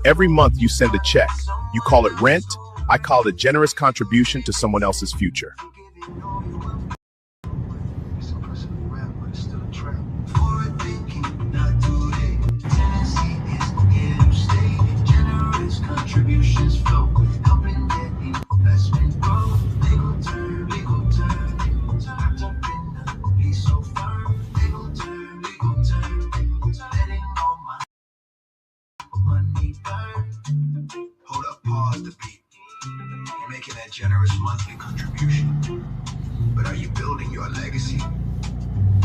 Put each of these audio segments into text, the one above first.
Every month you send a check. You call it rent. I call it a generous contribution to someone else's future. Hold up, pause the beat. You're making that generous monthly contribution, but are you building your legacy?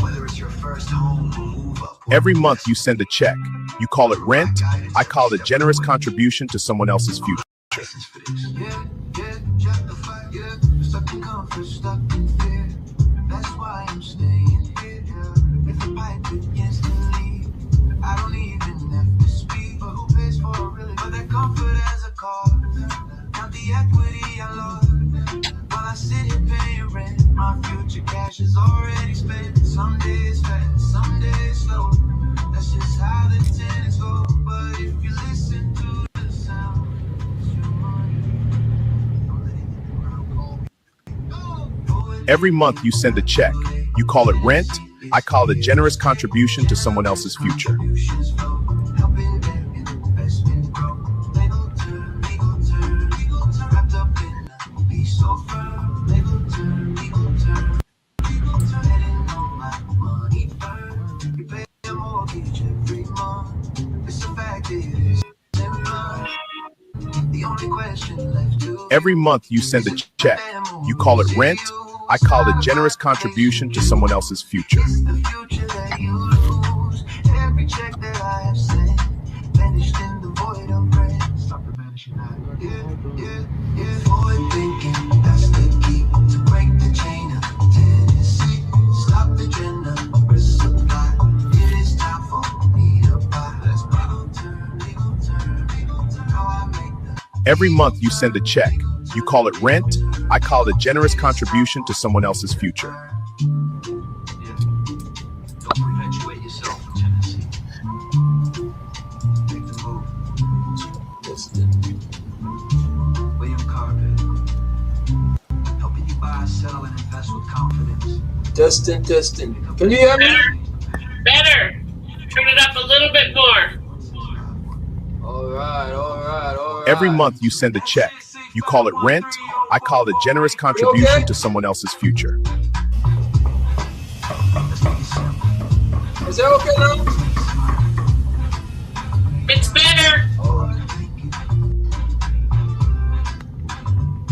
Whether it's your first home or move up. Every month you send a check. You call it rent. I call it a generous contribution to someone else's future. Stuck in comfort, stuck in fear. That's why I'm staying here. If the pipe begins to leak, I don't even have to speak. But who pays for it really? But that comfort as a cost. Not the equity I lost. While I sit here paying rent, my future cash is already spent. Some days fast, some days slow. That's just how the tenants go. But if you listen to the sound, it's your money. Don't let it hit the ground cold. Every month you send a check. You call it rent. I call it a generous contribution to someone else's future. Every month you send a check. You call it rent. I call it a generous contribution to someone else's future. Every check that I have sent, vanished in the void of bread. Stop the vanishing out. Forward thinking, that's the key to break the chain of tendency. Stop the trend of oversupply. It is time for me to buy. Let's turn, how I make the. Every month you send a check. You call it rent. I call it a generous contribution to someone else's future. Don't perpetuate yourself in Tennessee. Make the move. William helping you buy, sell, and invest with confidence. Testing. Can you hear me? Better. Turn it up a little bit more. All right. Every month you send a check. You call it rent. I call it a generous contribution to someone else's future. Is that okay now? It's better.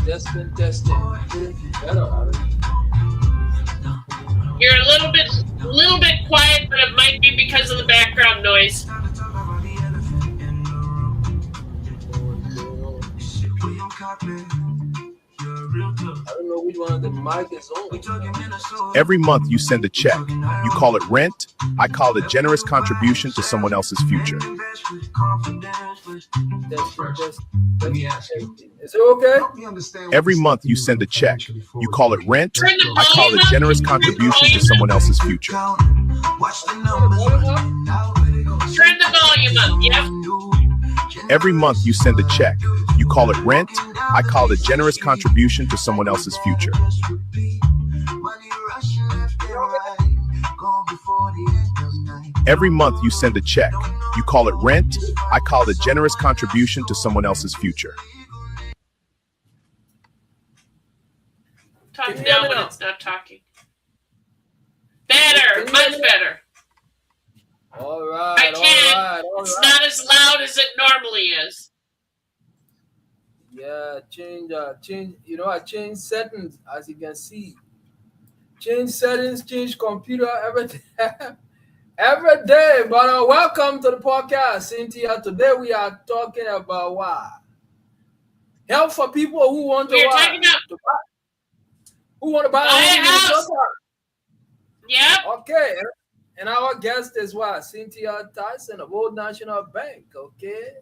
Testing. Better. You're a little bit quiet, but it might be because of the background noise. I don't know which one of the mic is on. Every month you send a check. You call it rent. I call it a generous contribution to someone else's future. Let me ask you. Is it okay? Every month you send a check. You call it rent. I call it a generous contribution to someone else's future. Turn the volume up, yep. Every month you send a check. You call it rent. I call it a generous contribution to someone else's future. Every month you send a check. You call it rent. I call it a generous contribution to someone else's future. Talk down when it's not talking. Better, much better. All right. I can. It's not as loud as it normally is. Yeah, change. I changed settings, as you can see. Change settings, change computer, everything, every day. But welcome to the podcast, Cynthia. Today we are talking about what? Help for people who want to buy. Who want to buy a house? Yep. Okay. And our guest is what? Cynthia Tyson of Old National Bank. Okay.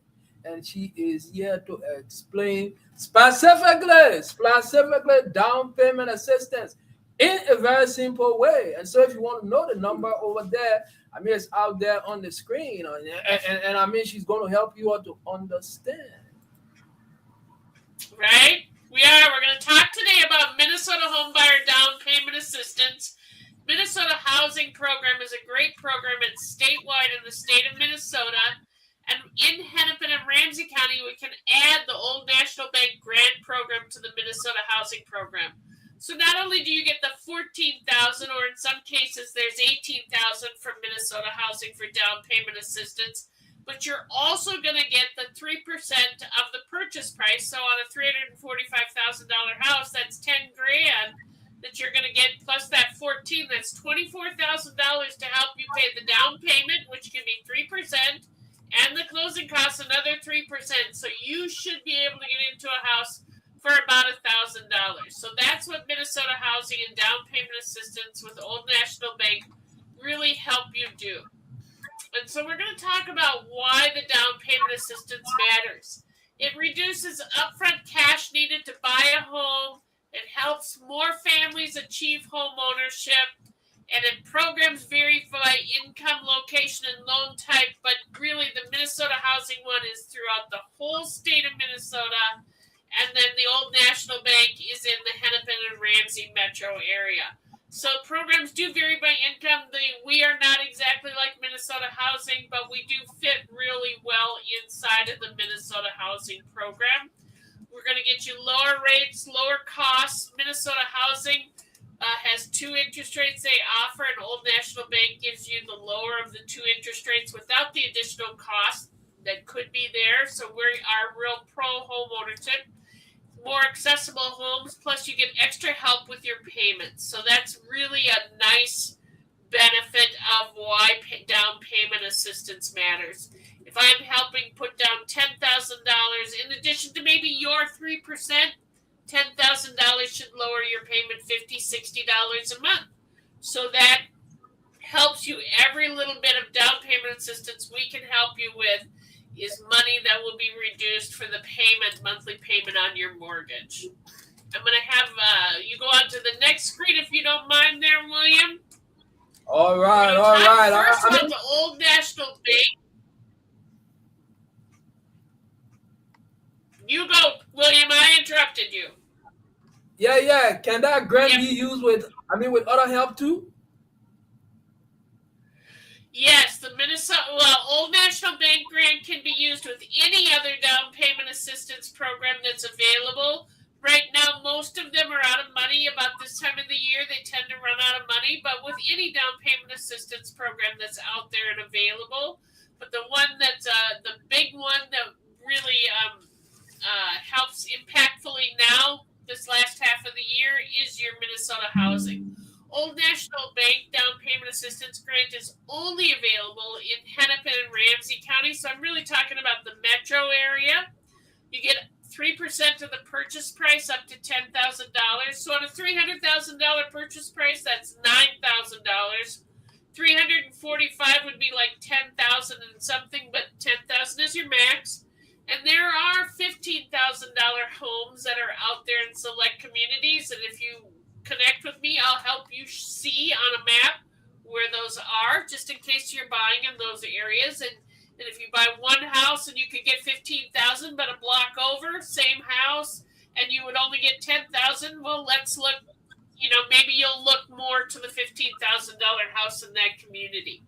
And she is here to explain specifically down payment assistance. in a very simple way. And so if you want to know the number over there, I mean, it's out there on the screen. And I mean, she's going to help you out to understand. Right? We are. We're going to talk today about Minnesota Homebuyer Down Payment Assistance. Minnesota Housing Program is a great program. It's statewide in the state of Minnesota. And in Hennepin and Ramsey County, we can add the Old National Bank grant program to the Minnesota Housing Program. So not only do you get the $14,000, or in some cases there's $18,000 from Minnesota Housing for down payment assistance, but you're also going to get the 3% of the purchase price. So on a $345,000 house, that's $10,000 that you're going to get, plus that $14,000, that's $24,000 to help you pay the down payment, which can be 3%, and the closing costs another 3%. So you should be able to get into a house for about $1,000. So that's what Minnesota Housing and Down Payment Assistance with Old National Bank really help you do. And so we're going to talk about why the down payment assistance matters. It reduces upfront cash needed to buy a home. It helps more families achieve home ownership. And it programs vary by income, location, and loan type. But really, the Minnesota Housing one is throughout the whole state of Minnesota. And then the Old National Bank is in the Hennepin and Ramsey metro area. So programs do vary by income. We are not exactly like Minnesota Housing, but we do fit really well inside of the Minnesota Housing Program. We're going to get you lower rates, lower costs. Minnesota Housing has 2 interest rates they offer, and Old National Bank gives you the lower of the 2 interest rates without the additional cost that could be there. So we are real pro home ownership. More accessible homes, plus you get extra help with your payments. So that's really a nice benefit of why down payment assistance matters. If I'm helping put down $10,000, in addition to maybe your 3%, $10,000 should lower your payment $50, $60 a month. So that helps you. Every little bit of down payment assistance we can help you with is money that will be reduced for the monthly payment on your mortgage. I'm going to have you go on to the next screen if you don't mind there, William. All right. First about the Old National Bank. You go, William. I interrupted you. Yeah. Can that grant be used with other help too? Yes, the Old National Bank grant can be used with any other down payment assistance program that's available. Right now, most of them are out of money. About this time of the year, they tend to run out of money. But with any down payment assistance program that's out there and available, but the one that's the big one that really helps impactfully now, this last half of the year, is your Minnesota Housing. Old National Bank down payment assistance grant is only available in Hennepin and Ramsey County. So I'm really talking about the metro area. You get 3% of the purchase price up to $10,000. So on a $300,000 purchase price, that's $9,000. $345,000 would be like $10,000 and something, but $10,000 is your max. And there are $15,000 homes that are out there in select communities. And if you connect with me, I'll help you see on a map where those are, just in case you're buying in those areas. And if you buy one house and you could get $15,000, but a block over, same house, and you would only get $10,000, well, let's look. Maybe you'll look more to the $15,000 house in that community.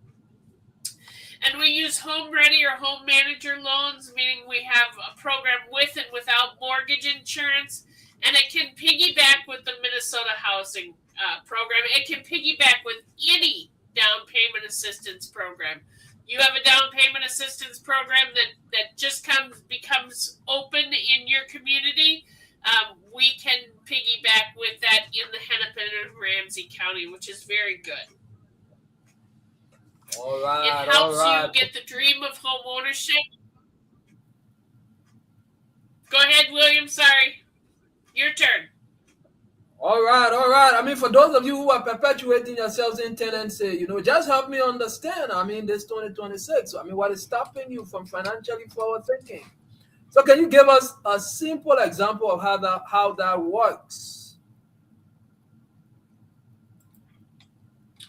And we use Home Ready or Home Manager loans, meaning we have a program with and without mortgage insurance. And it can piggyback with the Minnesota Housing Program. It can piggyback with any down payment assistance program. You have a down payment assistance program that just becomes open in your community. We can piggyback with that in the Hennepin and Ramsey County, which is very good. All right. It helps you get the dream of home ownership. Go ahead, William. Sorry. Your turn. All right. I mean, for those of you who are perpetuating yourselves in tenancy, just help me understand. I mean, this 2026. What is stopping you from financially forward thinking? So can you give us a simple example of how that works?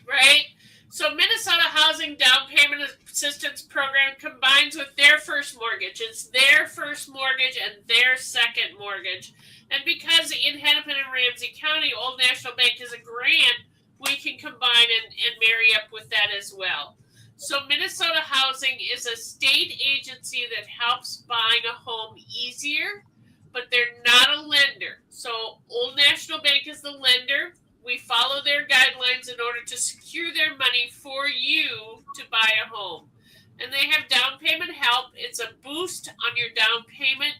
right? So Minnesota Housing Down Payment Assistance Program combines with their first mortgage. It's their first mortgage and their second mortgage. And because in Hennepin and Ramsey County, Old National Bank is a grant, we can combine and marry up with that as well. So Minnesota Housing is a state agency that helps buying a home easier, but they're not a lender. So Old National Bank is the lender. We follow their guidelines in order to secure their money for you to buy a home. And they have down payment help. It's a boost on your down payment.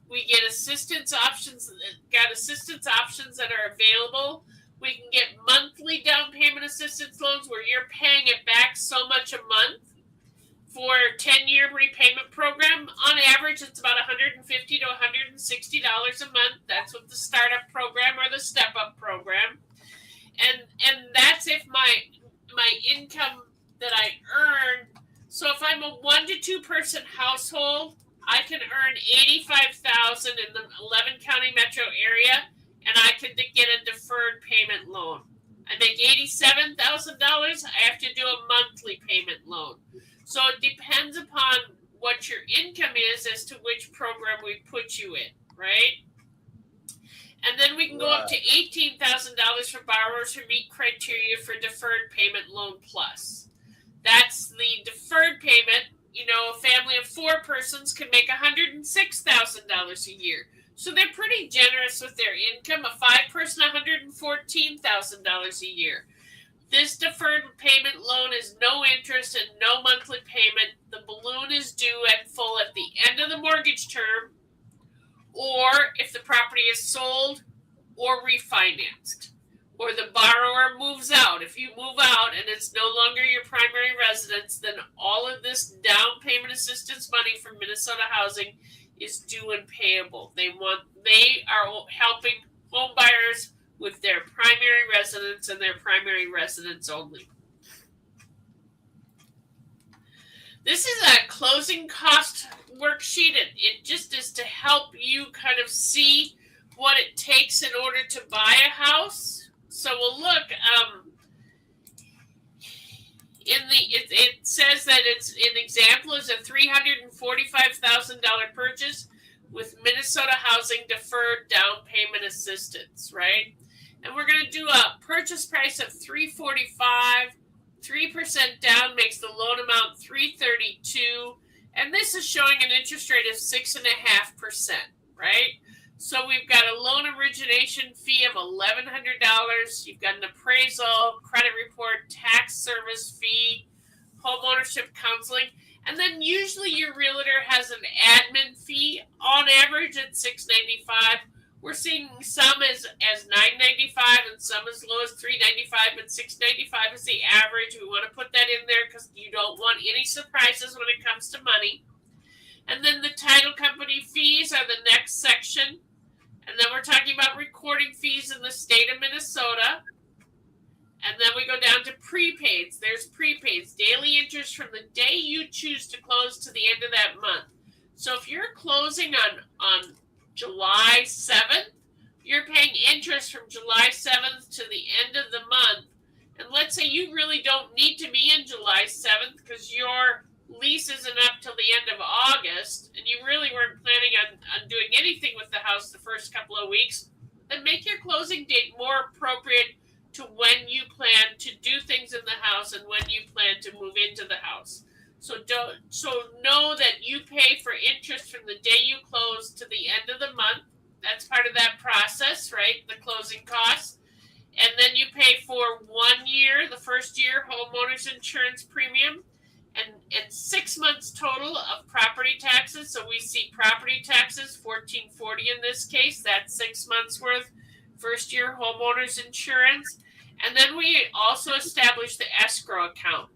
We get assistance options that are available. We can get monthly down payment assistance loans where you're paying it back so much a month. For a 10-year repayment program, on average, it's about $150 to $160 a month. That's with the startup program or the step-up program. And that's if my income that I earn. So if I'm a 1 to 2 person household, I can earn $85,000 in the 11 county metro area, and I can get a deferred payment loan. I make $87,000. I have to do a monthly payment loan. So it depends upon what your income is as to which program we put you in, right? And then we can go up to $18,000 for borrowers who meet criteria for deferred payment loan plus. That's the deferred payment. You know, a family of 4 persons can make $106,000 a year. So they're pretty generous with their income. A 5-person, $114,000 a year. This deferred payment loan is no interest and no monthly payment. The balloon is due at full at the end of the mortgage term, or if the property is sold or refinanced, or the borrower moves out. If you move out and it's no longer your primary residence, then all of this down payment assistance money from Minnesota Housing is due and payable. They are helping home buyers with their primary residence and their primary residence only. This is a closing cost worksheet. It just is to help you kind of see what it takes in order to buy a house. So we'll look. It says that it's an example is a $345,000 purchase with Minnesota Housing deferred down payment assistance, right? And we're going to do a purchase price of $345,000. 3% down makes the loan amount $332,000, and this is showing an interest rate of 6.5%, right? So we've got a loan origination fee of $1,100. You've got an appraisal, credit report, tax service fee, homeownership counseling, and then usually your realtor has an admin fee. On average, at $695. We're seeing some as $995 and some as low as $395, but $695 is the average. We want to put that in there because you don't want any surprises when it comes to money. And then the title company fees are the next section. And then we're talking about recording fees in the state of Minnesota. And then we go down to prepaids. There's prepaids, daily interest from the day you choose to close to the end of that month. So if you're closing on July 7th, you're paying interest from July 7th to the end of the month. And let's say you really don't need to be in July 7th because your lease isn't up till the end of August and you really weren't planning on doing anything with the house the first couple of weeks, then make your closing date more appropriate to when you plan to do things in the house and when you plan to move into the house. So know that you pay for interest from the day you close to the end of the month. That's part of that process, right? The closing costs. And then you pay for 1 year, the first year, homeowners insurance premium, and 6 months total of property taxes. So we see property taxes, $1,440 in this case. That's 6 months worth. First year homeowners insurance. And then we also establish the escrow account.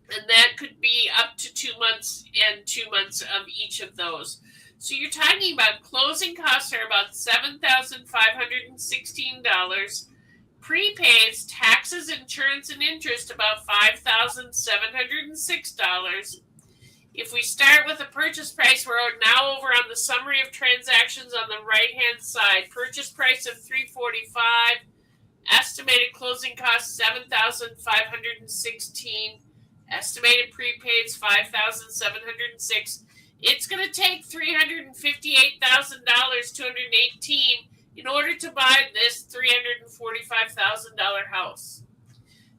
And that could be up to 2 months and 2 months of each of those. So you're talking about closing costs are about $7,516. Prepaids, taxes, insurance, and interest about $5,706. If we start with a purchase price, we're now over on the summary of transactions on the right-hand side. Purchase price of $345,000. Estimated closing costs $7,516. Estimated prepaids $5,706. It's going to take $358,218 in order to buy this $345,000 house.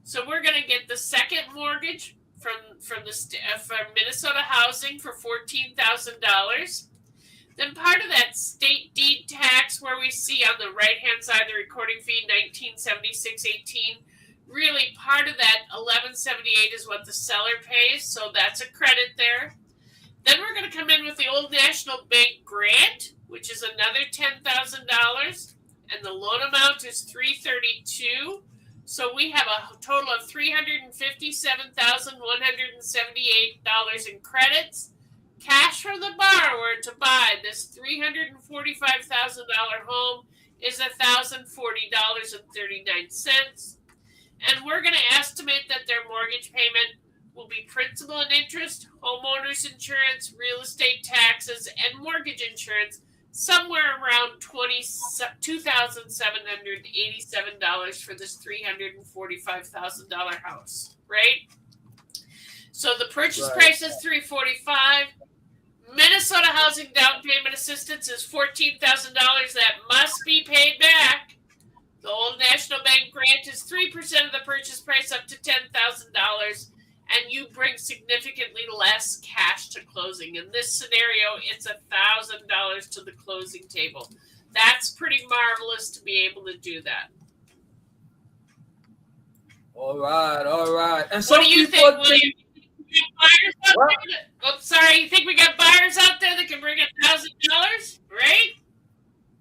So we're going to get the second mortgage from Minnesota Housing for $14,000. Then part of that state deed tax, where we see on the right-hand side the recording fee, $1976.18. Really, part of that $1178 is what the seller pays, so that's a credit there. Then we're going to come in with the Old National Bank grant, which is another $10,000, and the loan amount is $332. So we have a total of $357,178 in credits. Cash from the borrower to buy this $345,000 home is $1,040.39. And we're going to estimate that their mortgage payment will be principal and interest, homeowners insurance, real estate taxes, and mortgage insurance somewhere around $2,787 for this $345,000 house, right? So the purchase price is $345,000. Minnesota Housing Down Payment Assistance is $14,000 that must be paid back. The Old National Bank grant is 3% of the purchase price up to $10,000, and you bring significantly less cash to closing. In this scenario, it's $1,000 to the closing table. That's pretty marvelous to be able to do that. All right. And what do you think, William? You think we got buyers out there that can bring $1,000, right?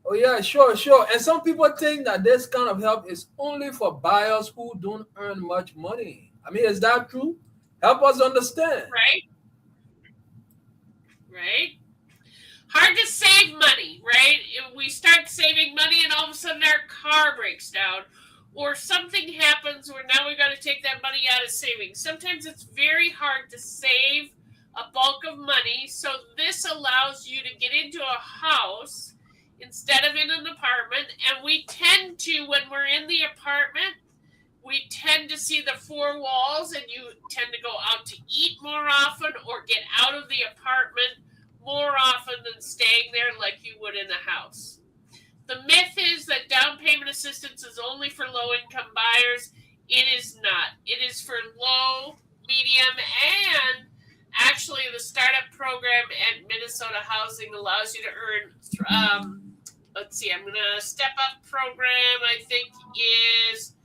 Oh yeah, sure. And some people think that this kind of help is only for buyers who don't earn much money. I mean, is that true? Help us understand. Right. Hard to save money, right? If we start saving money and all of a sudden our car breaks down, or something happens where now we got to take that money out of savings. Sometimes it's very hard to save a bulk of money, so this allows you to get into a house instead of in an apartment. And we tend to, when we're in the apartment, we tend to see the four walls, and you tend to go out to eat more often or get out of the apartment more often than staying there like you would in a house. The myth is that down payment assistance is only for low-income buyers. It is not. It is for low, medium, and actually the startup program at Minnesota Housing allows you to earn, I'm going to step up program, I think is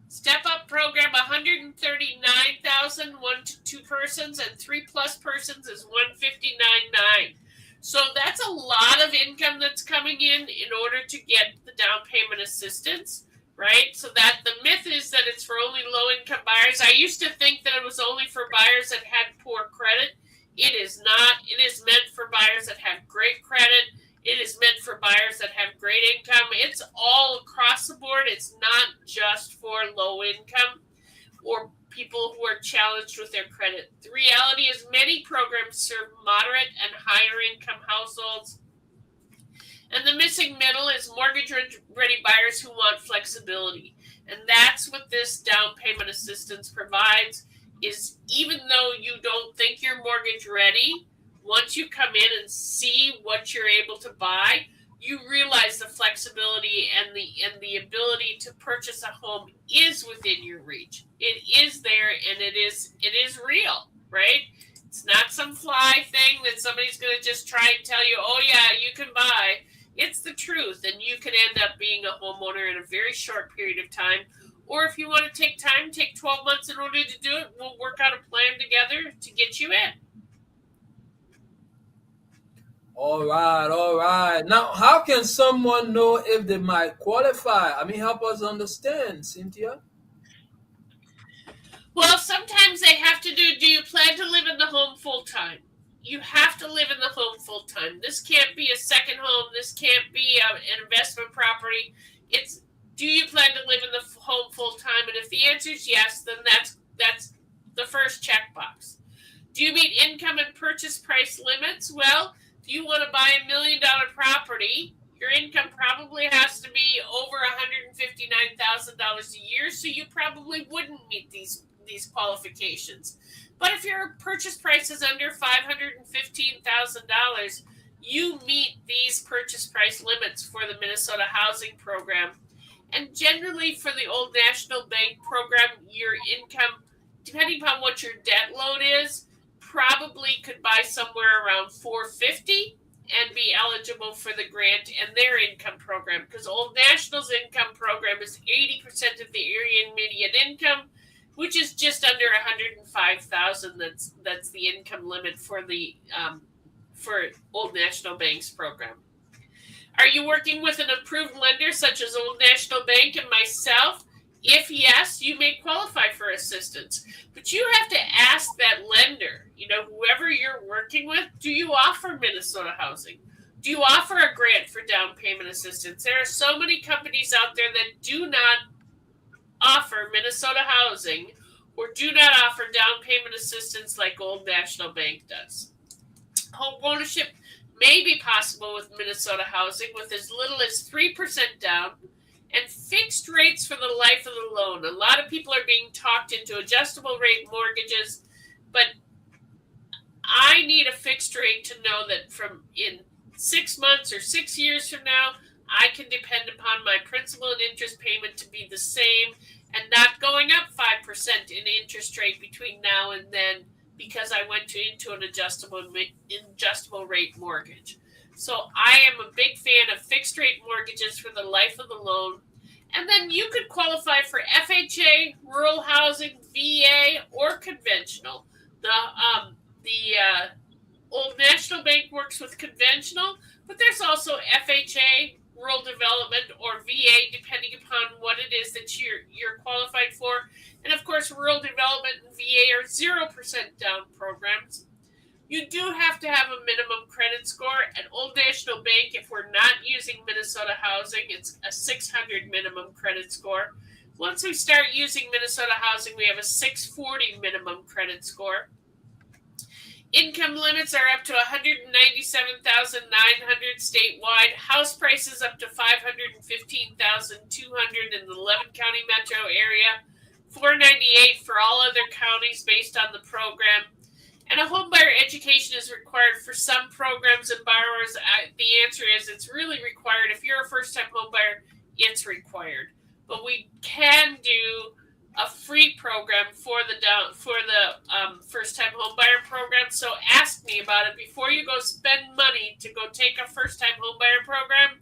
Step up program, 139,000, 1 to 2 persons, and 3+ persons is 159,900. So that's a lot of income that's coming in order to get the down payment assistance, right? So that the myth is that it's for only low-income buyers. I used to think that it was only for buyers that had poor credit. It is not. It is meant for buyers that have great credit. It is meant for buyers that have great income. It's all across the board. It's not just for low income or people who are challenged with their credit. The reality is many programs serve moderate and higher income households. And the missing middle is mortgage-ready buyers who want flexibility. And that's what this down payment assistance provides, is even though you don't think you're mortgage ready, once you come in and see what you're able to buy, you realize the flexibility and the ability to purchase a home is within your reach. It is there, and it is real, right? It's not some fly thing that somebody's going to just try and tell you, oh yeah, you can buy. It's the truth, and you can end up being a homeowner in a very short period of time. Or if you want to take 12 months in order to do it, we'll work out a plan together to get you in. All right. Now, how can someone know if they might qualify? I mean, help us understand, Cynthia. Well, sometimes they have to do you plan to live in the home full time? You have to live in the home full time. This can't be a second home. This can't be an investment property. It's, do you plan to live in the home full time? And if the answer is yes, then that's the first checkbox. Do you meet income and purchase price limits? Well, if you want to buy $1 million property, Your income probably has to be over $159,000 a year, so you probably wouldn't meet these qualifications. But if your purchase price is under $515,000, you meet these purchase price limits for the Minnesota Housing Program. And generally for the Old National Bank program, your income, depending upon what your debt load is, probably could buy somewhere around $450 and be eligible for the grant and their income program, because Old National's income program is 80% of the area median income, which is just under $105,000. That's the income limit for the for Old National Bank's program. Are you working with an approved lender such as Old National Bank and myself? If yes, you may qualify for assistance. But you have to ask that lender, whoever you're working with, do you offer Minnesota Housing? Do you offer a grant for down payment assistance? There are so many companies out there that do not offer Minnesota Housing or do not offer down payment assistance like Old National Bank does. Home ownership may be possible with Minnesota Housing with as little as 3% down and fixed rates for the life of the loan. A lot of people are being talked into adjustable rate mortgages, but I need a fixed rate to know that in 6 months or 6 years from now, I can depend upon my principal and interest payment to be the same and not going up 5% in interest rate between now and then because I went into an adjustable rate mortgage. So I am a big fan of fixed rate mortgages for the life of the loan. And then you could qualify for FHA, rural housing, VA, or conventional. The Old National Bank works with conventional, but there's also FHA, rural development, or VA, depending upon what it is that you're qualified for. And of course, rural development and VA are 0% down programs. You do have to have a minimum credit score. At Old National Bank, if we're not using Minnesota Housing, it's a 600 minimum credit score. Once we start using Minnesota Housing, we have a 640 minimum credit score. Income limits are up to $197,900 statewide. House prices up to $515,200 in the 11 County metro area. $498 for all other counties based on the program. And a homebuyer education is required for some programs and borrowers. The answer is it's really required. If you're a first-time homebuyer, it's required. But we can do a free program for the first-time homebuyer program. So ask me about it before you go spend money to go take a first-time homebuyer program.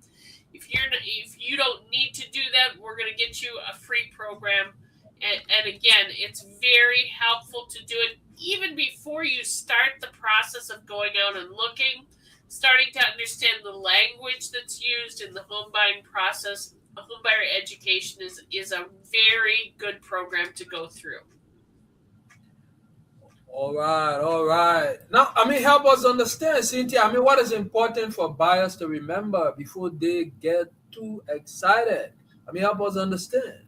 If you don't need to do that, we're going to get you a free program. And again, it's very helpful to do it even before you start the process of going out and looking, starting to understand the language that's used in the home buying process. A homebuyer education is a very good program to go through. All right. Now, help us understand, Cynthia. What is important for buyers to remember before they get too excited? Help us understand.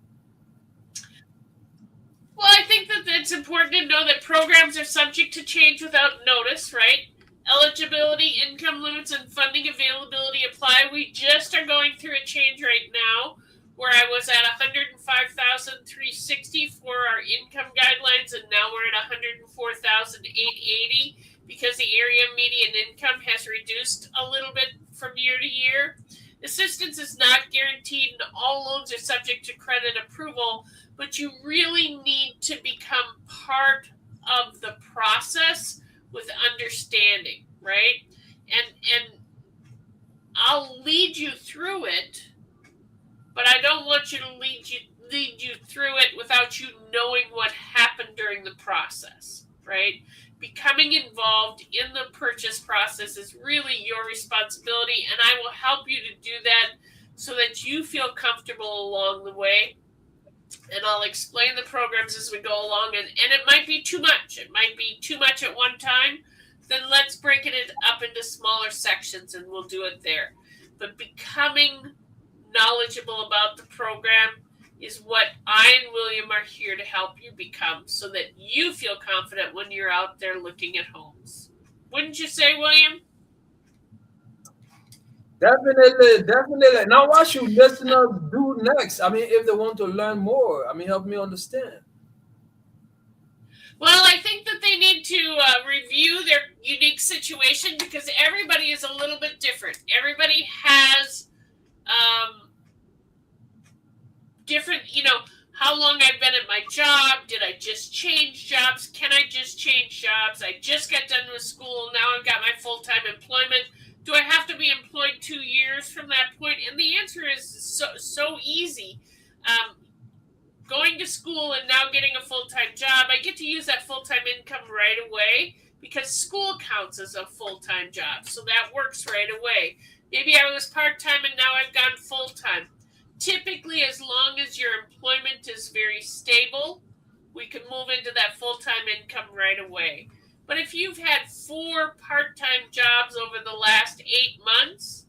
Well, I think that it's important to know that programs are subject to change without notice, right? Eligibility, income limits, and funding availability apply. We just are going through a change right now where I was at $105,360 for our income guidelines, and now we're at $104,880 because the area median income has reduced a little bit from year to year. Assistance is not guaranteed, and all loans are subject to credit approval, but you really need to become part of the process with understanding, right? And I'll lead you through it, but I don't want you to lead you through it without you knowing what happened during the process, right? Becoming involved in the purchase process is really your responsibility, and I will help you to do that so that you feel comfortable along the way. And I'll explain the programs as we go along, and it might be too much. It might be too much at one time. Then let's break it up into smaller sections, and we'll do it there. But becoming knowledgeable about the program is what I and William are here to help you become so that you feel confident when you're out there looking at homes. Wouldn't you say, William? Definitely. Now, what should listeners do next? I mean, if they want to learn more, I mean, help me understand. Well, I think that they need to review their unique situation because everybody is a little bit different. Everybody has different, how long I've been at my job. Did I just change jobs? Can I just change jobs? I just got done with school. Now I've got my full-time employment. Do I have to be employed 2 years from that point? And the answer is so easy. Going to school and now getting a full-time job, I get to use that full-time income right away because school counts as a full-time job. So that works right away. Maybe I was part-time and now I've gone full-time. Typically, as long as your employment is very stable, we can move into that full-time income right away. But if you've had 4 part-time jobs over the last 8 months,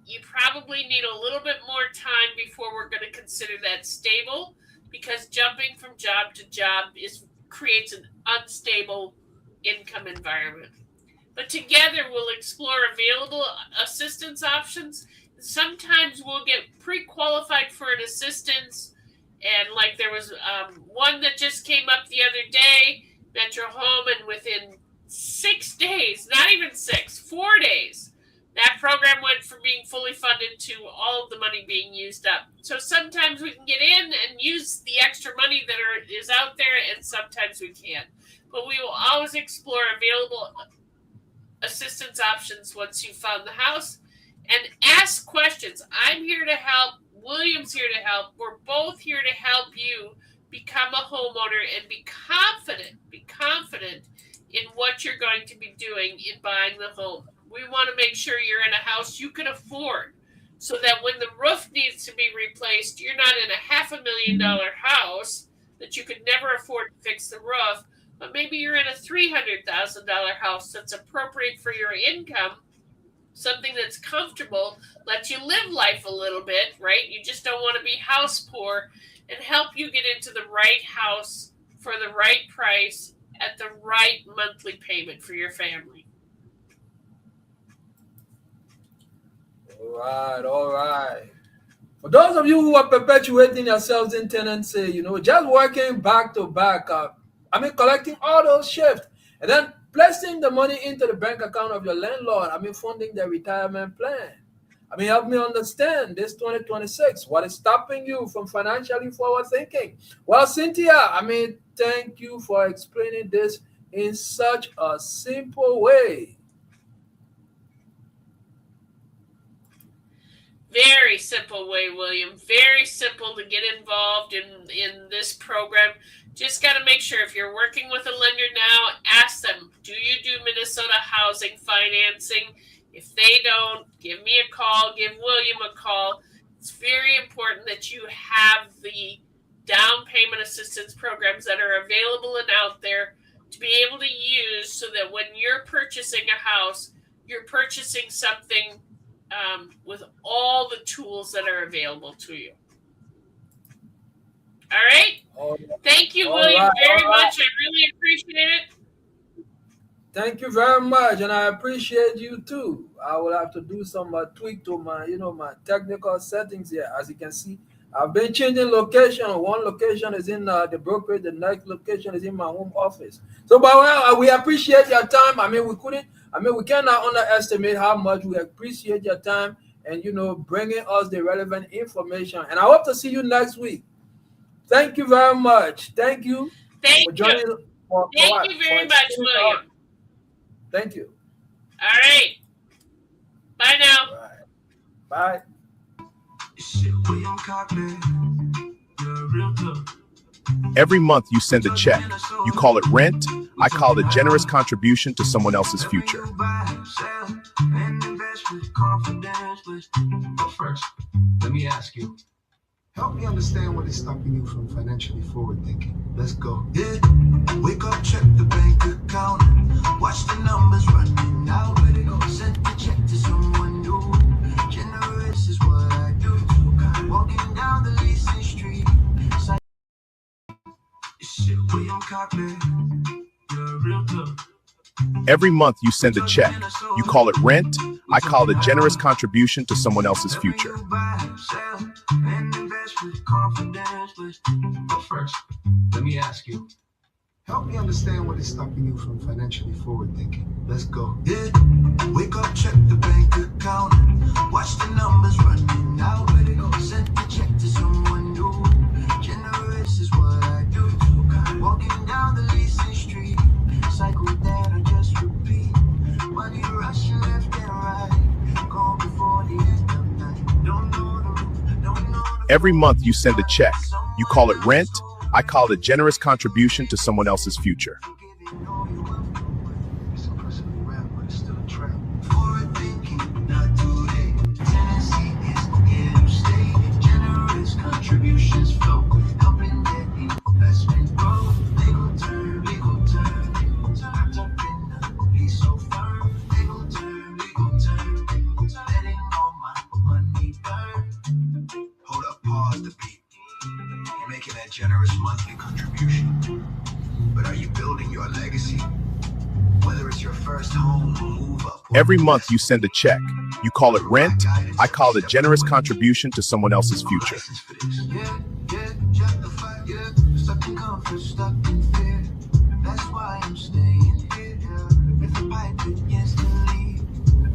you probably need a little bit more time before we're going to consider that stable, because jumping from job to job creates an unstable income environment. But together, we'll explore available assistance options. Sometimes we'll get pre-qualified for an assistance, and like there was one that just came up the other day, Metro Home, and within 6 days, not even 6, 4 days, that program went from being fully funded to all of the money being used up. So sometimes we can get in and use the extra money that is out there, and sometimes we can't. But we will always explore available assistance options once you've found the house. And ask questions. I'm here to help. William's here to help. We're both here to help you become a homeowner and be confident in what you're going to be doing in buying the home. We want to make sure you're in a house you can afford, so that when the roof needs to be replaced, you're not in a $500,000 house that you could never afford to fix the roof, but maybe you're in a $300,000 house that's appropriate for your income. Something that's comfortable, lets you live life a little bit, right? You just don't want to be house poor, and help you get into the right house for the right price at the right monthly payment for your family. All right. For those of you who are perpetuating yourselves in tenancy, just working back to back, collecting all those shifts, and then placing the money into the bank account of your landlord, funding their retirement plan. Help me understand this 2026. What is stopping you from financially forward thinking? Well, Cynthia, thank you for explaining this in such a simple way. Very simple way, William. Very simple to get involved in this program. Just got to make sure, if you're working with a lender now, ask them, do you do Minnesota housing financing? If they don't, give me a call, give William a call. It's very important that you have the down payment assistance programs that are available and out there to be able to use, so that when you're purchasing a house, you're purchasing something with all the tools that are available to you. All right. Thank you, William, very much. I really appreciate it. Thank you very much, and I appreciate you too. I will have to do some tweak to my, my technical settings here. As you can see, I've been changing location. One location is in the brokerage. The next location is in my home office. So, but we appreciate your time. We cannot underestimate how much we appreciate your time and, bringing us the relevant information. And I hope to see you next week. Thank you very much. Thank you for joining. Thank you very much, William. Thank you. All right. Bye now. Bye. Every month you send a check. You call it rent. I call it a generous contribution to someone else's future. But first, let me ask you. Help me understand what is stopping you from financially forward thinking. Let's go. Yeah. Wake up, check the bank account. Watch the numbers running out. Send the check to someone new. Generous is what I do. Walking down the leasing street. William Every month you send a check. You call it rent. I call it a generous contribution to someone else's future. But first, let me ask you. Help me understand what is stopping you from financially forward thinking. Let's go. Yeah, wake up, check the bank account. Watch the numbers running out. Send the check to someone new. Generous is what I do. Walking down the leasing street. Cycle that I just repeat. Money rushing left and right. Gone before the end of night. Don't know the route, don't know the Every month you send a check. You call it rent. I call it a generous contribution to someone else's future. It's impressive rap, but it's still a trap. Forward thinking, not today. Tendency is here to stay. Generous contributions flow, helping that investment grow. Legal term, legal term. Wrapped up in a piece so firm. Legal term, legal term. Letting all my money burn. Hold up, pause the beat. You're making that generous monthly contribution, but are you building your legacy? Whether it's your first home or move up. Every month you send a check. You call it rent. I call it a generous contribution to someone else's future. Yeah, justify, yeah. Stuck in comfort, stuck in fear. That's why I'm staying here. If the pipe begins to leak,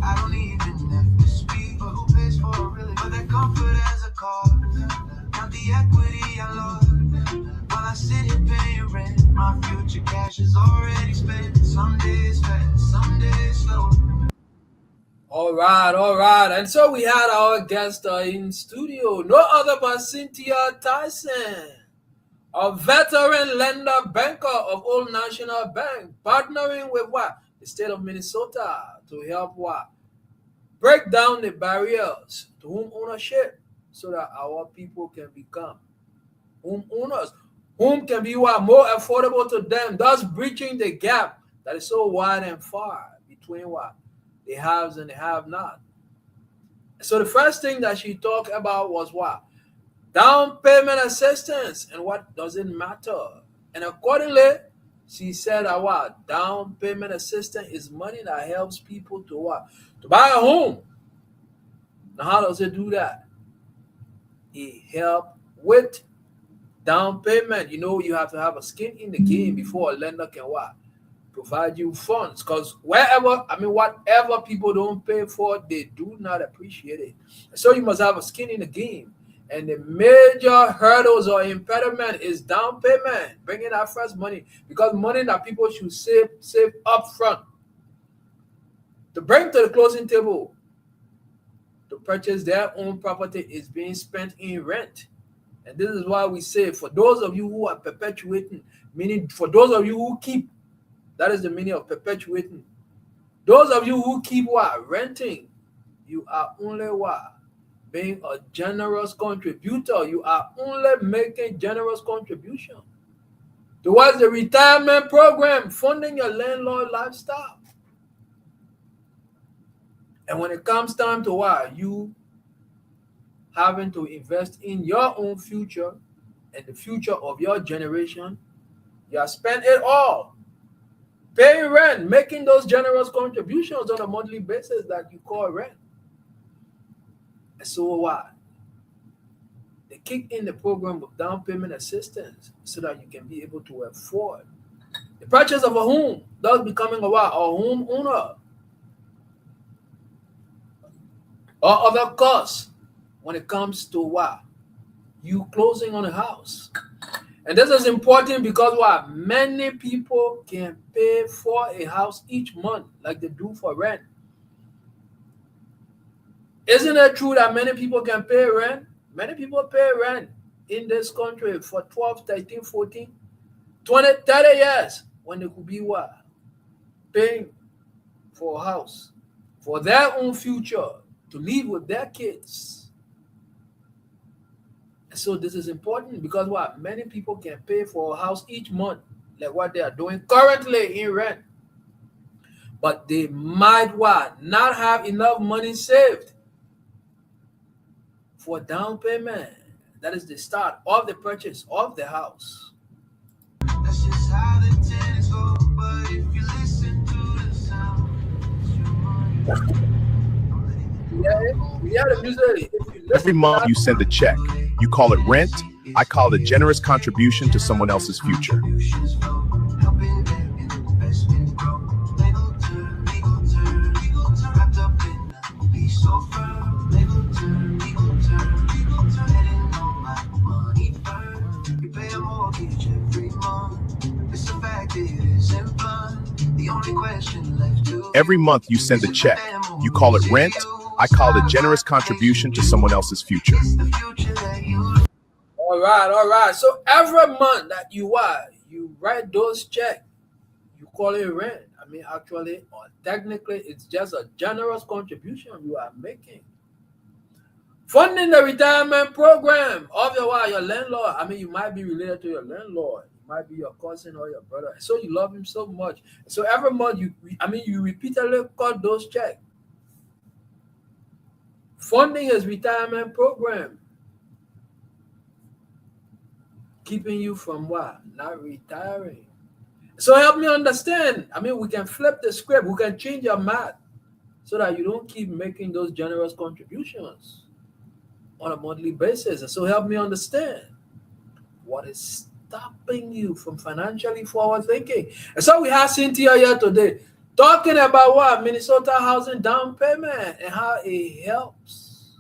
I don't even have to speak. But who pays for it really? But that comfort as a cost. Count the equity I lost. While I sit here paying rent, my future cash is already spent. Some days fast, some days slow. All right. And so we had our guest in studio, no other but Cynthia Tyson, a veteran lender banker of Old National Bank, partnering with what? The state of Minnesota to help what? Break down the barriers to home ownership so that our people can become homeowners. Home can be what? More affordable to them, thus bridging the gap that is so wide and far between what? The haves and the have-not. So the first thing that she talked about was what? Down payment assistance. And what does it matter? And accordingly, she said that what? Down payment assistance is money that helps people to what? To buy a home. Now, how does it do that? It helps with down payment. You know, you have to have a skin in the game before a lender can what? Provide you funds. Because whatever people don't pay for, they do not appreciate it. So you must have a skin in the game. And the major hurdles or impediment is down payment, bringing that first money. Because money that people should save up front to bring to the closing table to purchase their own property is being spent in rent. And this is why we say, for those of you who are perpetuating, meaning for those of you who keep, that is the meaning of perpetuating. Those of you who keep what? Renting, you are only what? Being a generous contributor. You are only making generous contribution towards the retirement program, funding your landlord lifestyle. And when it comes time to what? You having to invest in your own future and the future of your generation, you have spent it all paying rent, making those generous contributions on a monthly basis that you call rent. And so what? They kick in the program of down payment assistance so that you can be able to afford the purchase of a home, thus becoming a what? A homeowner. Or other costs when it comes to what? You closing on a house. And this is important because what? Many people can pay for a house each month like they do for rent. Isn't it true that many people can pay rent? Many people pay rent in this country for 12, 13, 14, 20, 30 years when they could be what? Paying for a house, for their own future, to live with their kids. And so this is important because what? Many people can pay for a house each month, like what they are doing currently in rent. But they might what? Not have enough money saved for down payment. That is the start of the purchase of the house. That's just how the tennis go. But if you listen to the sound, Yeah, the music. If you Every listen to month that, you send a check. You call it rent. I call it a generous contribution to someone else's future. Every month you send a check. You call it rent. I call it a generous contribution to someone else's future. all right. So every month that you write those checks, you call it rent. I mean, actually, or technically, it's just a generous contribution you are making. Funding the retirement program of your landlord. I mean, you might be related to your landlord. It might be your cousin or your brother. So you love him so much. So every month you repeatedly cut those checks. Funding his retirement program. Keeping you from what? Not retiring. So help me understand. I mean, we can flip the script. We can change your math so that you don't keep making those generous contributions on a monthly basis. And so help me understand what is stopping you from financially forward thinking. And so we have Cynthia here today talking about what? Minnesota housing down payment and how it helps.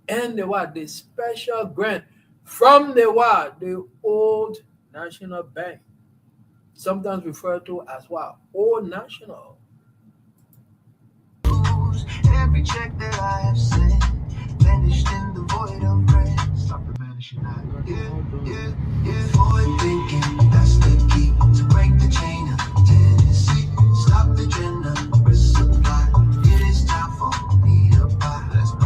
And the special grant from the Old National Bank, sometimes referred to as Old National. Every check that I have sent vanished in the void of bread. Stop the vanishing that. Yeah. Forward thinking, that's the key to break the chain of tendency. Stop the generous supply. It is time for me to buy. Let's turn.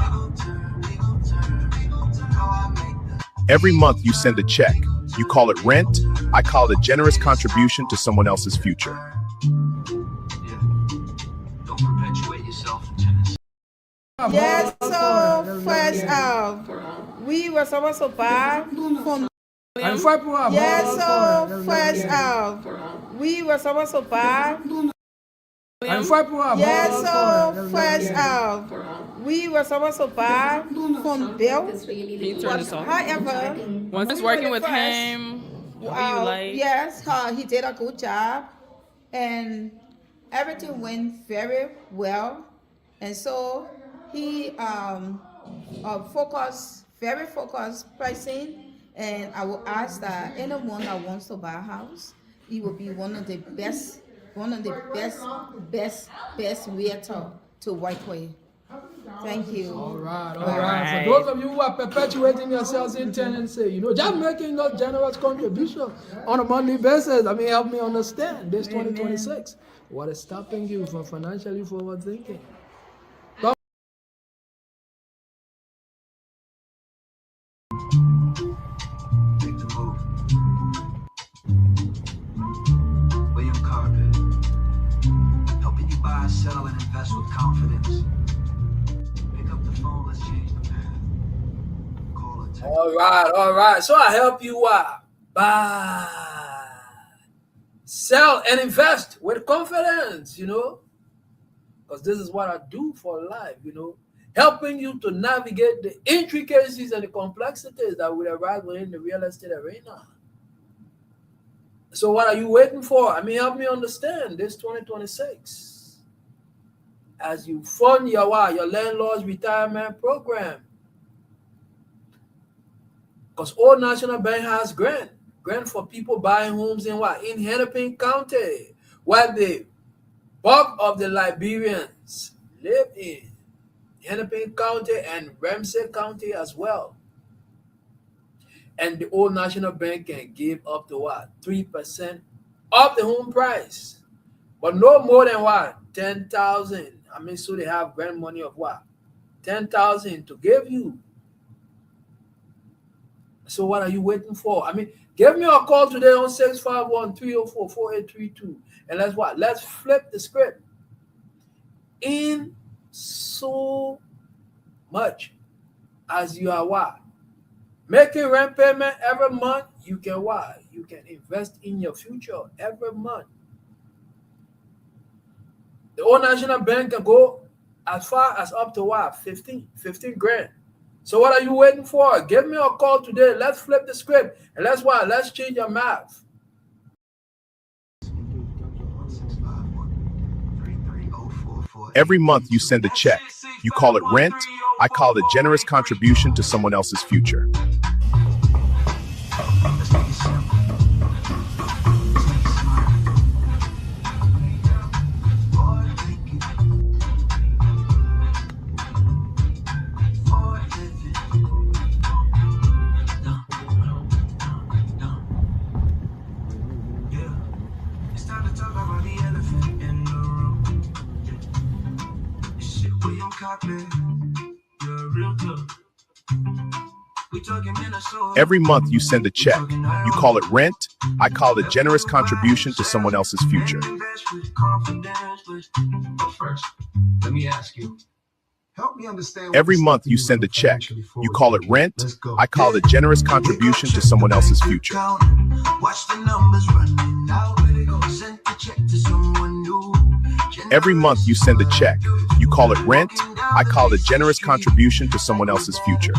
How I make the Every month you send a check. You call it rent. I call it a generous contribution to someone else's future. yeah. Don't perpetuate yourself in Tennessee. Yes, so first, we were supposed to buy from. Yes, so first, we were supposed to buy. Yes, so first, we were supposed to buy from Bill. However, Once working with him, what you like? yes, he did a good job, and everything went very well, and so he very focused pricing, and I will ask that anyone that wants to buy a house, it will be one of the best realtor to work with. Thank you. All right. For those of you who are perpetuating yourselves in tenancy, just making those generous contributions on a monthly basis. I mean, help me understand this 2026. What is stopping you from financially forward thinking? Make the move. William Carpet. Helping you buy, sell, and invest with confidence. Pick up the phone, let's change the path. Call or text. All right. So I help you buy, sell, and invest with confidence, because this is what I do for life, helping you to navigate the intricacies and the complexities that will arise within the real estate arena. So what are you waiting for? I mean, help me understand this 2026 as you fund your landlord's retirement program. Because Old National Bank has grant for people buying homes in Hennepin County, where the bulk of the Liberians live in. Hennepin County and Ramsey County as well. And the Old National Bank can give up to 3% of the home price, but no more than 10,000. I mean, so they have grant money of 10,000 to give you. So what are you waiting for? I mean, give me a call today on 651-304-4832, and let's flip the script. In so much as you are making rent payment every month, you can invest in your future every month. The Old National Bank can go as far as up to what? 15 grand. So what are you waiting for? Give me a call today. Let's flip the script. And let's change your math. Every month you send a check. You call it rent. I call it a generous contribution to someone else's future. Every month you send a check. You call it rent. I call it a generous contribution to someone else's future. Let me ask you. Help me understand. Every month you send a check. You call it rent. I call it a generous contribution to someone else's future. Watch the numbers running out. Send the check to someone new. Every month you send a check. You call it rent. I call it a generous contribution to someone else's future.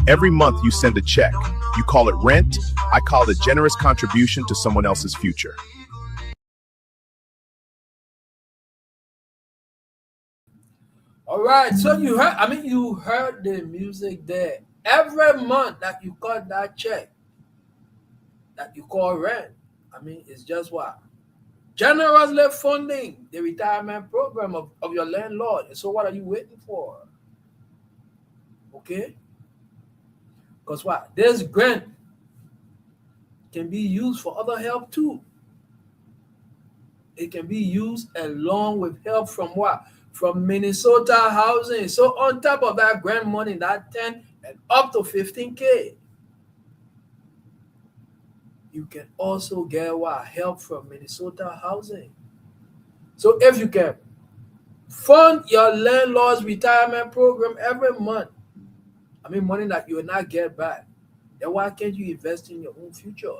Every month you send a check. You call it rent. I call it a generous contribution to someone else's future. All right, so you heard the music there. Every month that you cut that check, that you call rent, it's just what? Generously funding the retirement program of your landlord. And so what are you waiting for? Okay? Because what? This grant can be used for other help too. It can be used along with help from what? From Minnesota housing. So on top of that grant money, that 10 and up to 15K, you can also get what? Help from Minnesota housing. So if you can fund your landlord's retirement program every month, money that you will not get back, then why can't you invest in your own future?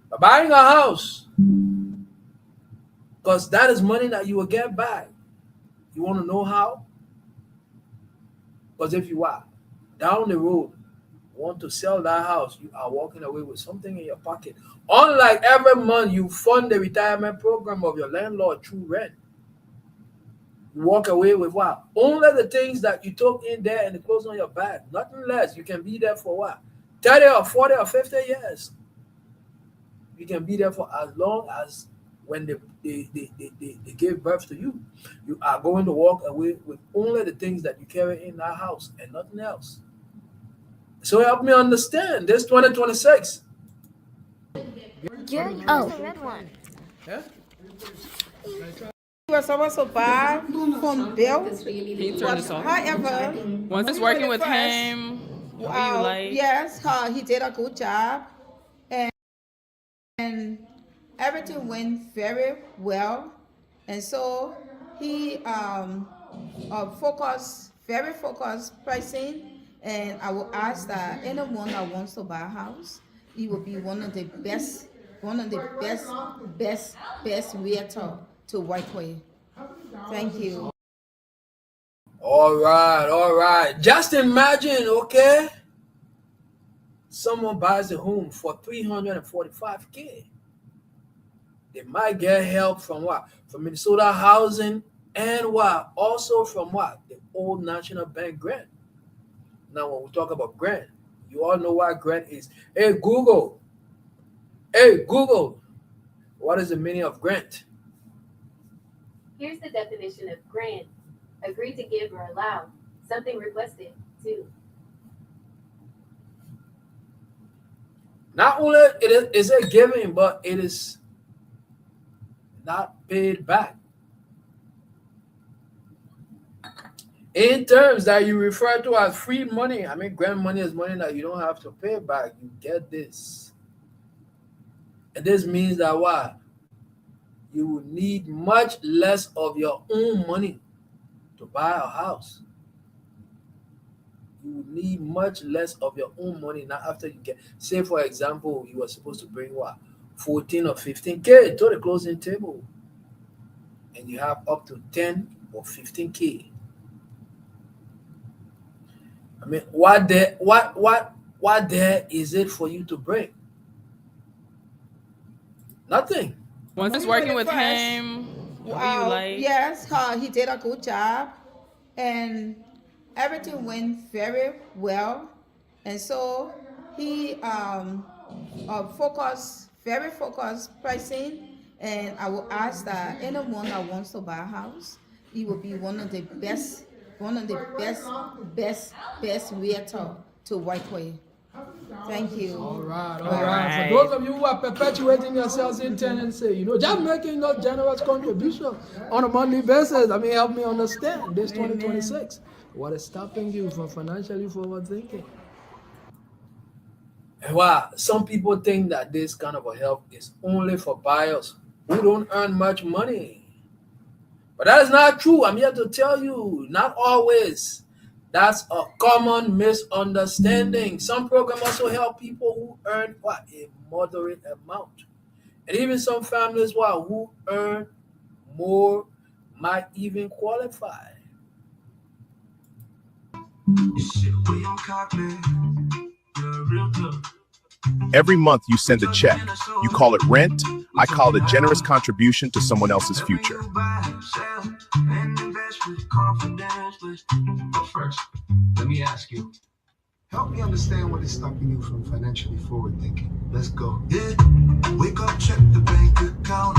By buying a house, because that is money that you will get back. You want to know how? Because if you are down the road, want to sell that house, you are walking away with something in your pocket. Unlike every month you fund the retirement program of your landlord through rent, you walk away with what? Only the things that you took in there and the clothes on your back, nothing less. You can be there for what? 30 or 40 or 50 years. You can be there for as long as when they gave birth to you. You are going to walk away with only the things that you carry in that house and nothing else. So help me understand this 2026. Red one. Yeah? We were supposed to buy from Bill. He turned this off. However, Once it's working with him, what do you like? yes, he did a good job, and everything went very well. And so he very focused pricing. And I will ask that anyone that wants to buy a house, it will be one of the best realtor to work with. Thank you. All right. Just imagine, okay? Someone buys a home for $345K. They might get help from what? From Minnesota housing and what? Also from what? The old National Bank grant. Now, when we talk about grant, you all know what grant is. Hey, Google, what is the meaning of grant? Here's the definition of grant. Agree to give or allow. Something requested, too. Not only is it giving, but it is not paid back. In terms that you refer to as free money, grant money is money that you don't have to pay back. You get this. And this means that what? You will need much less of your own money to buy a house. You will need much less of your own money now after you get, say for example, you were supposed to bring what? 14 or 15K to the closing table, and you have up to 10 or 15K. I mean, what there is it for you to bring? Nothing. Once working with him, what do you like? Yes, he did a good job, and everything went very well. And so he very focused pricing. And I will ask that anyone that wants to buy a house, he will be one of the best realtor to work with. Thank you. All right. For those of you who are perpetuating yourselves in tenancy, just making those generous contributions on a monthly basis, help me understand this 2026. What is stopping you from financially forward thinking? And wow, some people think that this kind of a help is only for buyers who don't earn much money. But that is not true. I'm here to tell you, not always. That's a common misunderstanding. Some programs also help people who earn a moderate amount. And even some families who earn more might even qualify. Every month you send a check. You call it rent. I call it a generous contribution to someone else's future. But first, let me ask you. Help me understand what is stopping you from financially forward thinking. Let's go. Yeah. Wake up, check the bank account.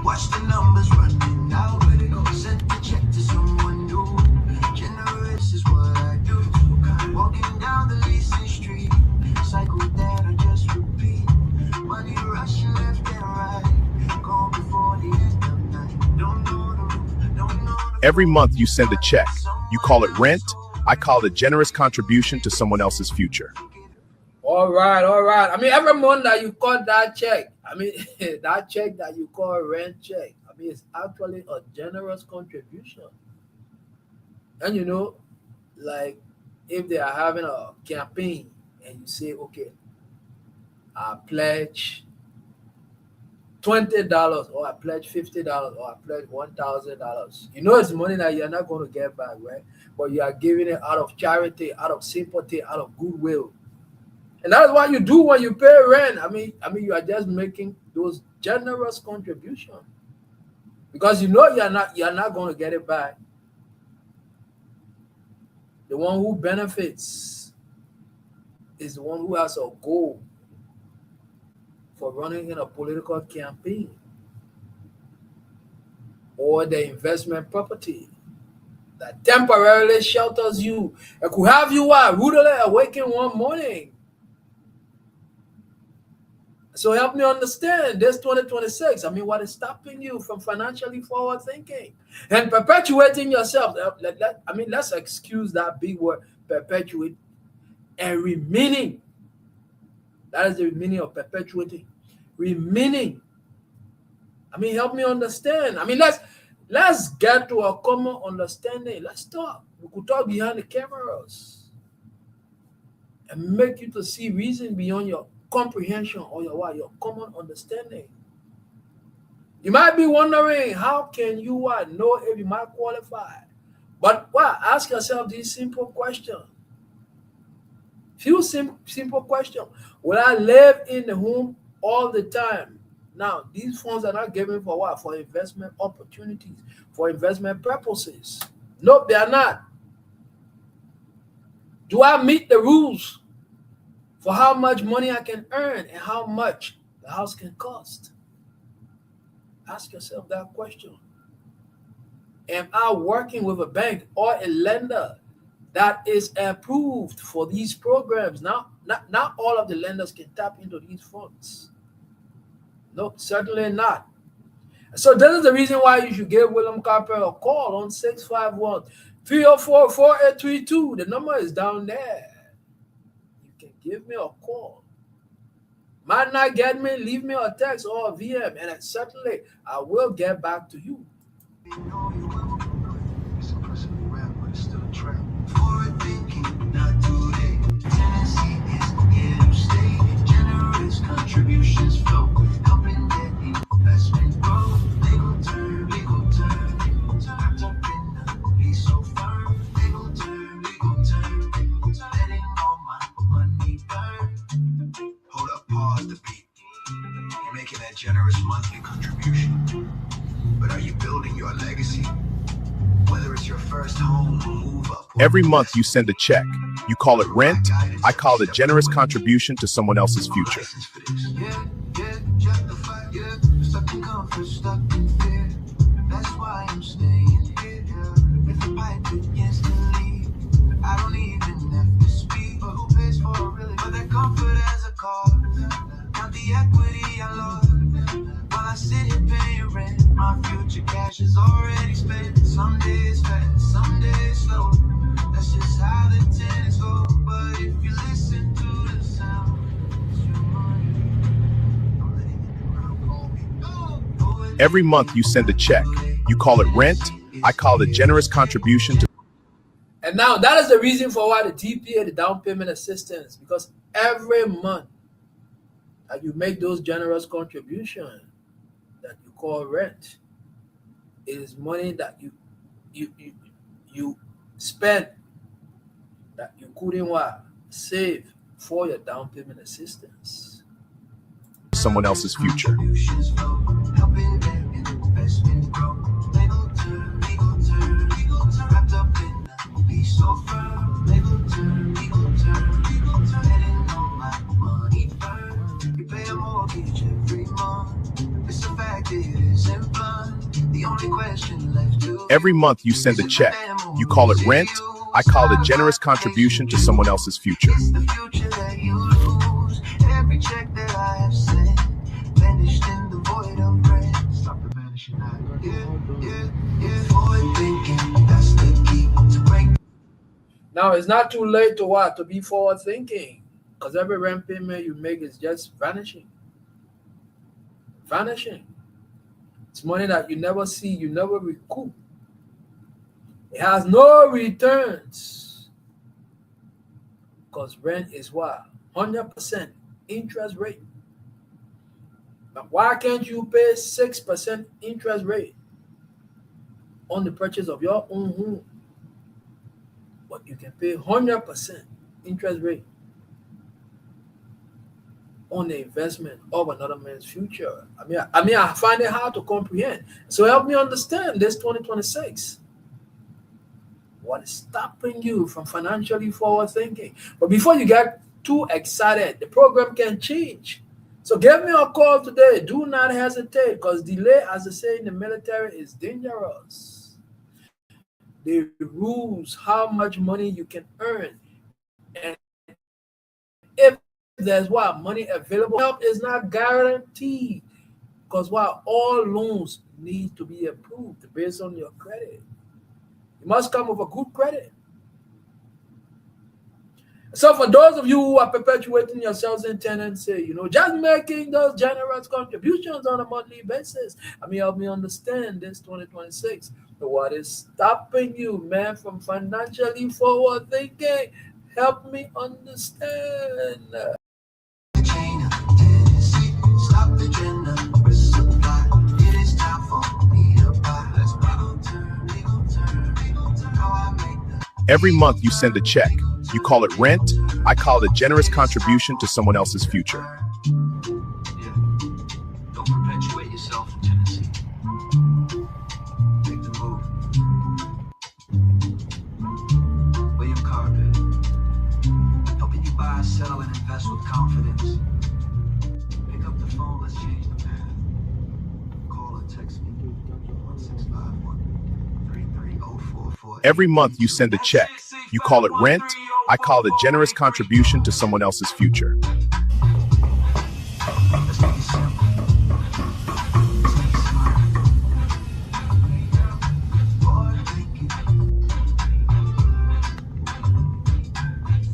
Watch the numbers running out. Send the check to someone new. Generous is what I do. Walking down the leasing street. Cycle that I just repeat. Money rushing left and right. Go before the end of night. Don't know the roof, don't know the... Every month you send a check. You call it rent. I call it a generous contribution to someone else's future. All right. Every month that you call that check, that check that you call rent check, it's actually a generous contribution. And like if they are having a campaign and you say, okay, I pledge $20 or I pledge $50 or I pledge $1,000. It's money that you're not going to get back, right? But you are giving it out of charity, out of sympathy, out of goodwill. And that's what you do when you pay rent. You are just making those generous contributions because you're not going to get it back. The one who benefits is the one who has a goal for running in a political campaign or the investment property that temporarily shelters you and could have you rudely awaken one morning. So help me understand this 2026. What is stopping you from financially forward thinking and perpetuating yourself? Let's excuse that big word, perpetuate, and remaining. That is the meaning of perpetuating. Remaining. Help me understand. Let's get to a common understanding. Let's talk. We could talk behind the cameras and make you to see reason beyond your comprehension or your common understanding. You might be wondering, how can you know if you might qualify? But ask yourself these simple questions. Few simple questions. Will I live in the home all the time? Now, these funds are not given for what? For investment opportunities, for investment purposes. Nope, they are not. Do I meet the rules for how much money I can earn and how much the house can cost? Ask yourself that question. Am I working with a bank or a lender that is approved for these programs? Not all of the lenders can tap into these funds. No, certainly not. So this is the reason why you should give William Carper a call on 651-304-4832. The number is down there. You can give me a call. Might not get me, leave me a text or a VM, and certainly I will get back to you. It's a person around, but it's still a trap. Forward thinking, not today. Tendency is here to stay. Generous contributions flow. that generous monthly contribution. But are you building your legacy? Whether it's your first home or move up. Every month you send a check. You call it rent. I call it a generous contribution to someone else's future. Yeah, just the fact, stuck in comfort, stuck in fear. That's why I'm staying here. If the pipe begins to leak, I don't even have to speak. But who pays for it really? But that comfort as a cost. Not the equity I lost. While I sit here paying rent, my future cash is already spent. Some days fast, some days slow. That's just how the tenants go. But if you listen to the sound, it's your money. I'm letting the ground call me. Every month you send a check. You call it rent. I call it a generous contribution to. And now that is the reason for why the DPA, the down payment assistance, because every month that you make those generous contributions that you call rent, it is money that you spend that you couldn't save for your down payment assistance. Someone else's future. Every month you send a check. You call it rent. I call it a generous contribution to someone else's future. Every check that I have sent vanished in the void of breath. Stop the vanishing now. Forward thinking, that's the key to break. Now it's not too late to be forward thinking, because every rent payment you make is just vanishing. It's money that you never see, you never recoup. It has no returns, because rent is 100% interest rate. But why can't you pay 6% interest rate on the purchase of your own home? But you can pay 100% interest rate on the investment of another man's future. I mean, I find it hard to comprehend. So help me understand this 2026. What is stopping you from financially forward thinking? But before you get too excited, the program can change. So give me a call today. Do not hesitate, because delay, as they say in the military, is dangerous. The rules how much money you can earn, and if there's money available, help is not guaranteed, because all loans need to be approved based on your credit. You must come with a good credit. So for those of you who are perpetuating yourselves in tenancy, just making those generous contributions on a monthly basis, help me understand this 2026. What is stopping you, man, from financially forward thinking? Help me understand. Stop the agenda, resupply. It is time for me to buy. Let's turn. How I make the. Every month you send a check. You call it rent. I call it a generous contribution to someone else's future. Yeah. Don't perpetuate yourself in Tennessee. Take the move. William Carpet. Helping you buy, sell, and invest with confidence. Pick up the phone, let's change the path. Call or text me. 1651-33044. Every month you send a check. You call it rent. I call it a generous contribution to someone else's future. Let's make it simple. Let's make it smart. Forward thinking.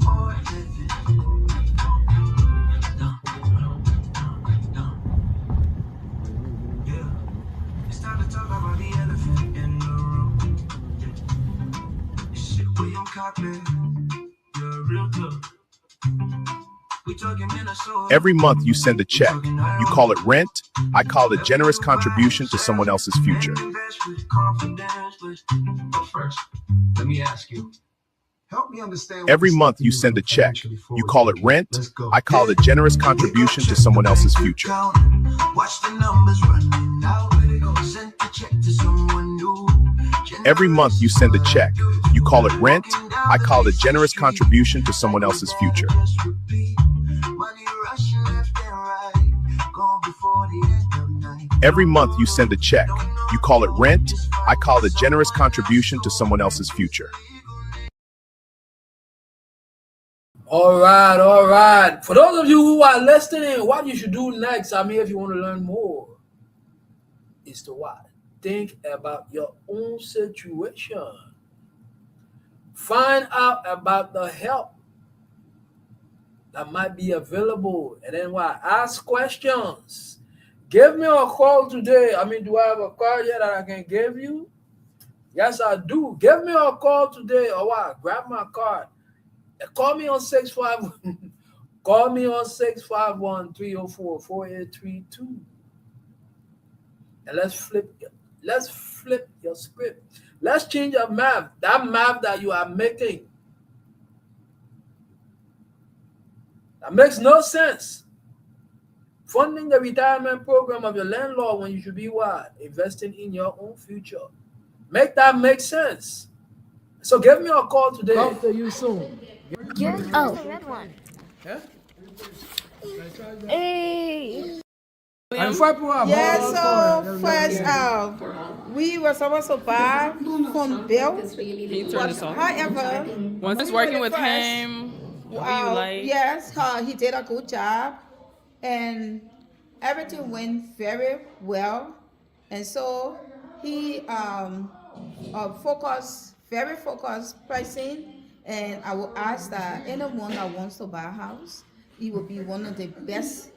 Forward living. No. Yeah. It's time to talk about the elephant in the room. Yeah. Shit, William Cynthia. Every month you send a check. You call it rent. I call it a generous contribution to someone else's future. But first, let me ask you, Help me understand. Every month you send a check. You call it rent. I call it a generous contribution to someone else's future. Watch the numbers running out. Send the check to someone new. Every month you send a check. You call it rent. I call it a generous contribution to someone else's future. Every month you send a check. You call it rent. I call it a generous contribution to someone else's future. All right. For those of you who are listening, what you should do next, if you want to learn more, is to what? Think about your own situation. Find out about the help that might be available. And then what? Ask questions. Give me a call today. Do I have a card here that I can give you? Yes, I do. Give me a call today or what? Grab my card. Call me on 651-304-4832. And let's flip your script. Let's change your map. That map that you are making. That makes no sense. Funding the retirement program of your landlord when you should be what? Investing in your own future. Make that make sense. So give me a call today. Talk to you soon. Red one. Yeah? Hey. Yes, so first, we were supposed to buy from Bill. However, Once working with him, what do you like? Yes, he did a good job, and everything went very well. And so he very focused pricing. And I will ask that anyone that wants to buy a house, it will be one of the best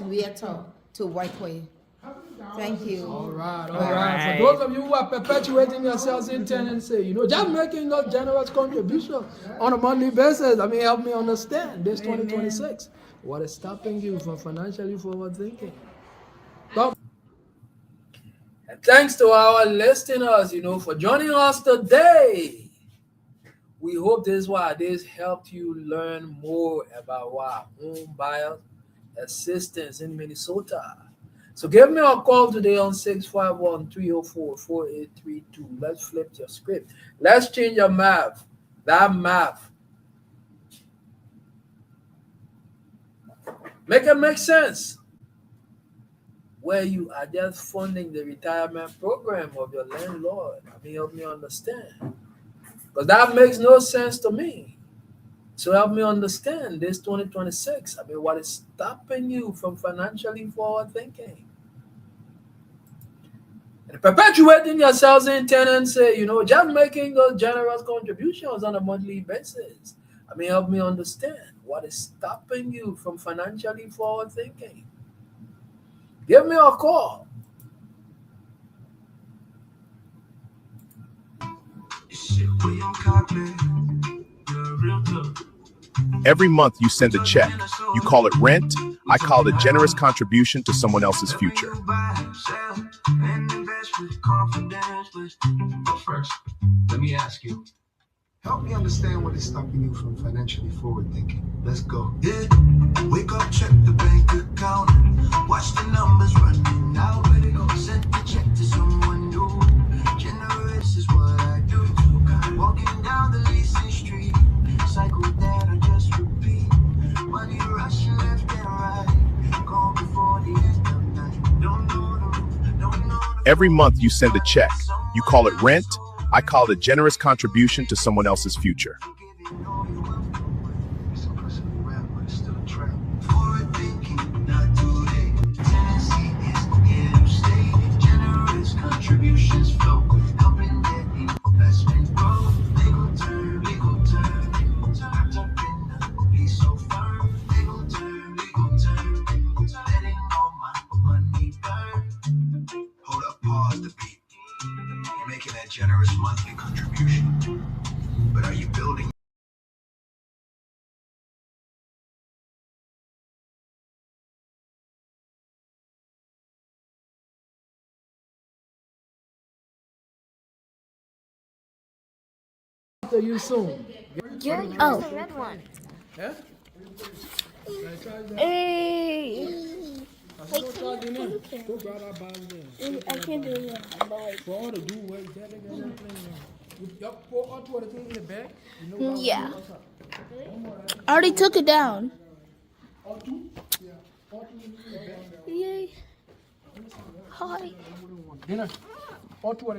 realtor to work with. Thank you. All right. For those of you who are perpetuating yourselves in tenancy, just making those generous contributions on a monthly basis. Help me understand this 2026. What is stopping you from financially forward thinking? And thanks to our listeners, for joining us today. We hope this helped you learn more about Homebuyer Assistance in Minnesota. So give me a call today on 651-304-4832. Let's flip your script. Let's change your map. That map. Make it make sense. Where you are just funding the retirement program of your landlord. Help me understand. Because that makes no sense to me. So help me understand this 2026. What is stopping you from financially forward thinking? And perpetuating yourselves in tenancy, just making those generous contributions on a monthly basis. Help me understand what is stopping you from financially forward thinking. Give me a call. Every month you send a check. You call it rent. I call it a generous contribution to someone else's future. But first, let me ask you. Help me understand what is stopping you from financially forward thinking. Let's go. Yeah. Wake up, check the bank account. Watch the numbers running out. Send the check to someone new. Generous is what I do. Walking down the leasing street. Cycle that I just repeat. Money rushing left and right. Gone before the end of night. Don't know the Every month you send a check. You call it rent. I call it a generous contribution to someone else's future. Hold up, pause the beat. You're making that generous monthly contribution. But are you building talk to you soon. Oh. Red one. Yeah? Hey. Go grab that bag there. I can't do that. For all the do work, that nigga that thing. Yup, pour all two of the things in the bag. You know what Yeah. I already took it down. all two? Yeah. All two in the bag. Yay. Hi. Dinner. All two of the